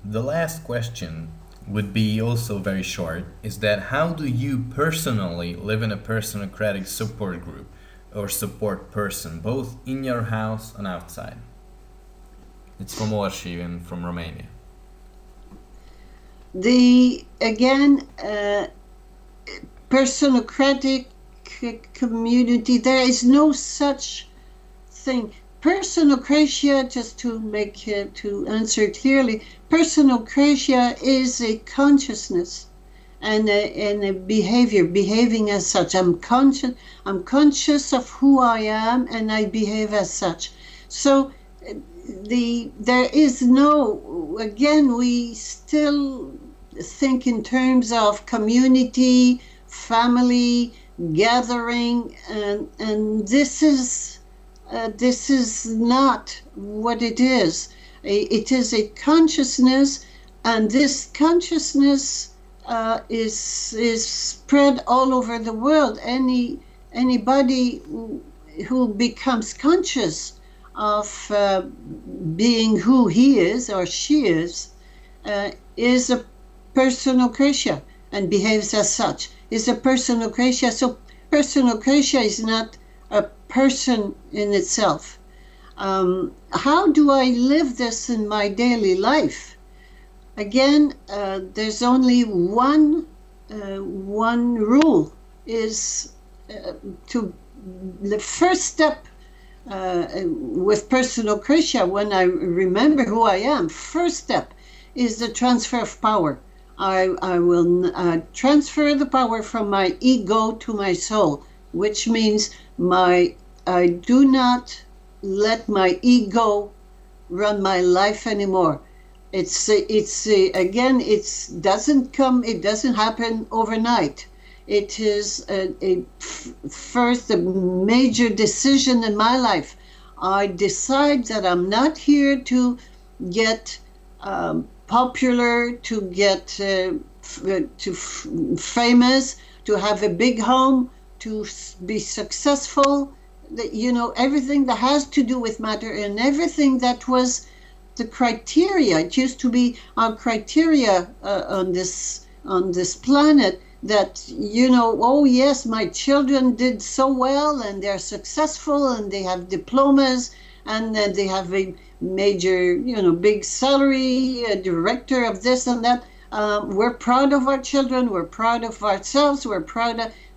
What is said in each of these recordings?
The last question would be also very short, is that how do you personally live in a personocratic support group or support person, both in your house and outside? It's from Orsi and from Romania. Personocratic community, there is no such thing. Personocratia, just to answer clearly, personocratia is a consciousness and a behaving as such. I'm conscious of who I am, and I behave as such. So there is no, again, we still think in terms of community, family, gathering, and this is not what it is. It is a consciousness, and this consciousness is spread all over the world. Anybody who becomes conscious of being who he is or she is a personocratia and behaves as such. Is a personocratia. So personocratia is not a person in itself. How do I live this in my daily life? Again, there's only one rule, is the first step with personocratia, when I remember who I am, first step is the transfer of power. I will transfer the power from my ego to my soul, which means I do not let my ego run my life anymore. It doesn't happen overnight. It is first a major decision in my life. I decide that I'm not here to get popular, to get famous, to have a big home, to be successful. Everything that has to do with matter, and everything that was the criteria. It used to be our criteria on this planet, that oh yes, my children did so well and they're successful and they have diplomas and they have a major big salary, a director of this and that. We're proud of our children, we're proud of ourselves,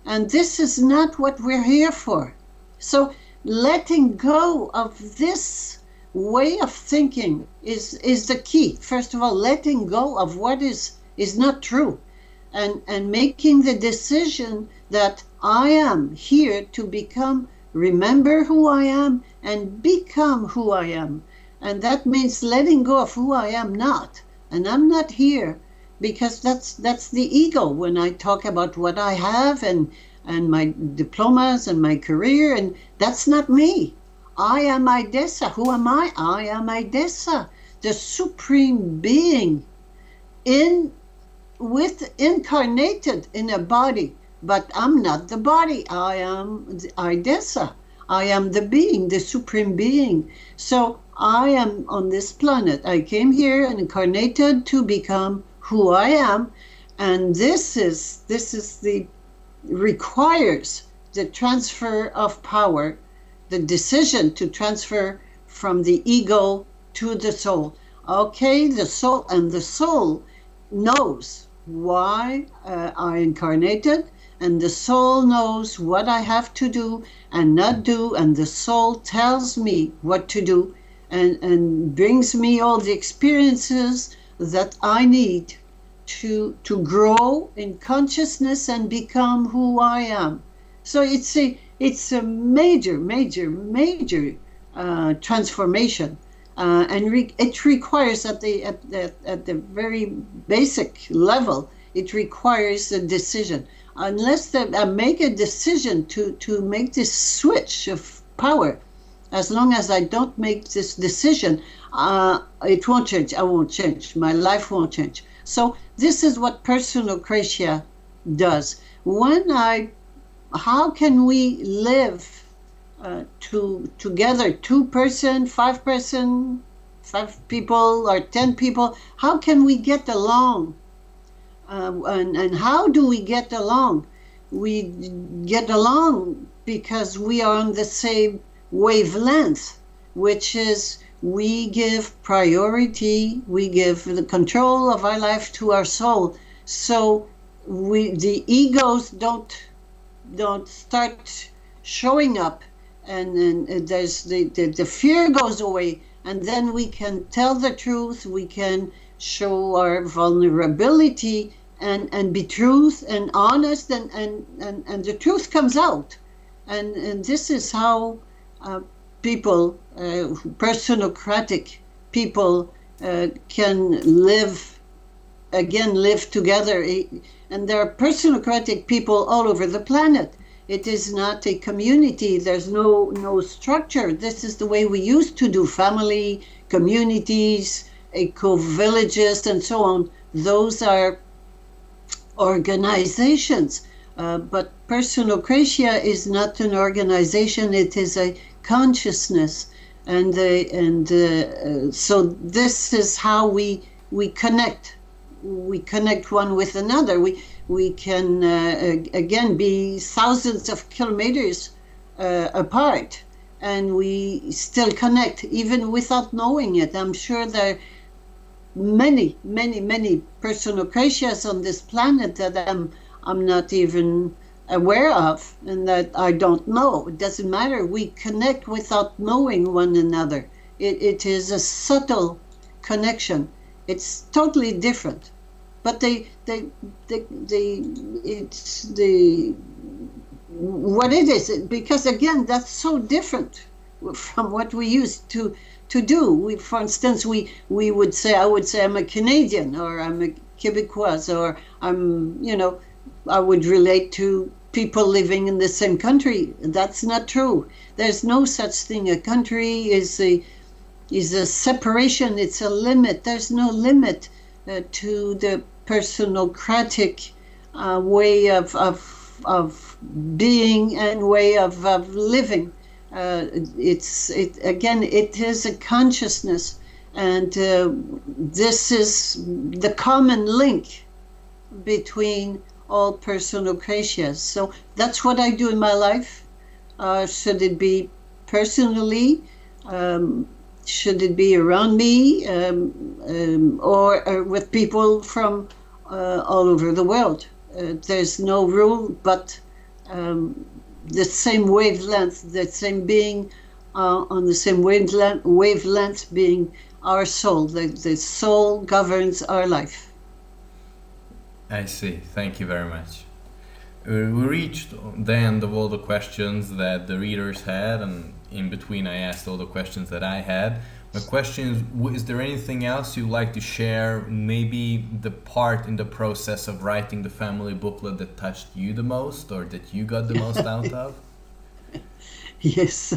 and this is not what we're here for. So letting go of this way of thinking is the key. First of all, letting go of what is not true, and making the decision that I am here to remember who I am and become who I am. And that means letting go of who I am not. And I'm not here because that's the ego when I talk about what I have and my diplomas and my career, and that's not me. I am Idesa. Who am I? I am Idesa, the supreme being incarnated in a body, but I'm not the body. I am Idesa. I am the being, the supreme being. So I am on this planet. I came here and incarnated to become who I am, and this requires the transfer of power, the decision to transfer from the ego to the soul. Okay, the soul knows why I incarnated, and the soul knows what I have to do and not do, and the soul tells me what to do and brings me all the experiences that I need to grow in consciousness and become who I am. So it's a major transformation, and it requires at the very basic level, it requires a decision. Unless I make a decision to make this switch of power, as long as I don't make this decision, it won't change. I won't change. My life won't change. So this is what personocratia does. How can we live together, 2-person, 5-person, people or 10 people, how can we get along? And how do we get along? We get along because we are on the same wavelength, which is we give priority, we give the control of our life to our soul. So the egos don't start showing up, and there's the fear goes away, and then we can tell the truth, we can show our vulnerability and be truth and honest, and the truth comes out, and this is how people, personocratic people, can live together. And there are personocratic people all over the planet. It is not a community. There's no structure. This is the way we used to do family, communities, eco-villages, and so on. Those are organizations. But personocratia is not an organization. It is a consciousness. And so this is how we connect. We connect one with another. We can again be thousands of kilometers apart, and we still connect even without knowing it. I'm sure there are many personocratias on this planet that I'm not even aware of, and that I don't know. It doesn't matter. We connect without knowing one another. It is a subtle connection. It's totally different, but it's what it is, because again, that's so different from what we used to do. For instance, I would say I'm a Canadian, or I'm a Quebecois, or I would relate to people living in the same country. That's not true. There's no such thing. A country is a separation. It's a limit. There's no limit to the personocratic way of being and way of living. It is a consciousness, and this is the common link between all personocratias. So that's what I do in my life. Should it be personally? Should it be around me, or with people from all over the world? There's no rule, but the same wavelength, the same being on the same wavelength being our soul. The soul governs our life. I see. Thank you very much. We reached the end of all the questions that the readers had, and in between I asked all the questions that I had. My question is there anything else you'd like to share? Maybe the part in the process of writing the family booklet that touched you the most, or that you got the most out of? Yes.